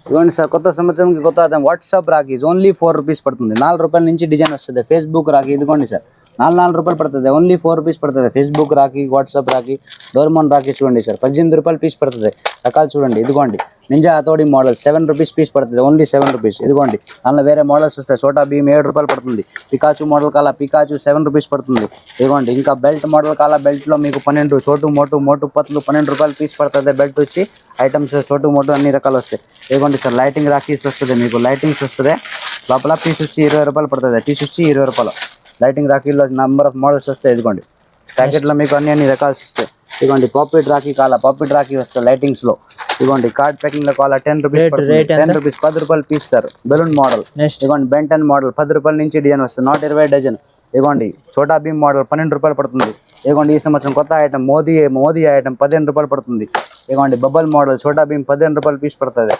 ఇదిగోండి సార్, కొత్త సంవత్సరంకి కొత్త item WhatsApp Rakhi only 4 rupees పడుతుంది. 4 రూపాయల నుంచి డిజైన్ వస్తుంది. ఫేస్బుక్ రాఖీ ఇదిగోండి సార్, 4 రూపాయలు పడుతుంది. ఓన్లీ 4 రూపీస్ పడుతుంది. ఫేస్బుక్ రాఖీ, వాట్సాప్ రాఖీ, డోర్మోన్ రాఖీ చూడండి సార్, 18 రూపాయలు పీస్ పడుతుంది. రకాలు చూడండి, ఇదిగోండి నింజా హతోడి మోడల్ 7 రూపీస్ పీస్ పడుతుంది. Only 7 rupees. ఇదిగోండి అందులో వేరే మోడల్స్ వస్తాయి. చోటా భీమ్ 7 రూపాయలు పడుతుంది. పికాచు మోడల్ కాలా పికాచు 7 రూపీస్ పడుతుంది. ఇదిగోండి ఇంకా బెల్ట్ మోడల్ కాలా బెల్ట్లో మీకు 12, చోటు మోటు పత్తులు 12 రూపాయలు పీస్ పడుతుంది. బెల్ట్ వచ్చి ఐటమ్స్ చోటు మోటు అన్ని రకాలు వస్తాయి. ఇదిగోండి సార్ లైటింగ్ రాఖీస్ వస్తుంది, మీకు లైటింగ్స్ వస్తుంది. లోపల పీస్ వచ్చి 20 రూపాయలు పడుతుంది. పీస్ వచ్చి 20 రూపాయలు. లైటింగ్ రాఖీలో నెంబర్ ఆఫ్ మోడల్స్ వస్తాయి. ఇదిగోండి ప్యాకెట్లో మీకు అన్ని రకాలు వస్తాయి. ఇదిగోండి పాపిట్ రాఖీ కాలా పాపిట్ రాఖీ వస్తాయి లైటింగ్స్ లో. ఇదిగోండి కార్డ్ ప్యాకింగ్ లో కావాలా 10 రూపీస్ 10 రూపీస్ 10 రూపాయలు పీస్ సార్. బెలూన్ మోడల్ ఇదిగోండి బెంటన్ మోడల్ 10 రూపాయల నుంచి డిజైన్ వస్తుంది. 120 డజన్. ఇదిగోండి చోటా భీమ్ మోడల్ 12 రూపాయలు పడుతుంది. ఇదిగోండి ఈ సంవత్సరం కొత్త ఐటమ్ మోదీ ఐటమ్ 15 రూపాయలు పడుతుంది. ఇదిగోండి బబల్ మోడల్ చోటా భీమ్ 15 రూపాయలు పీస్ పడుతుంది.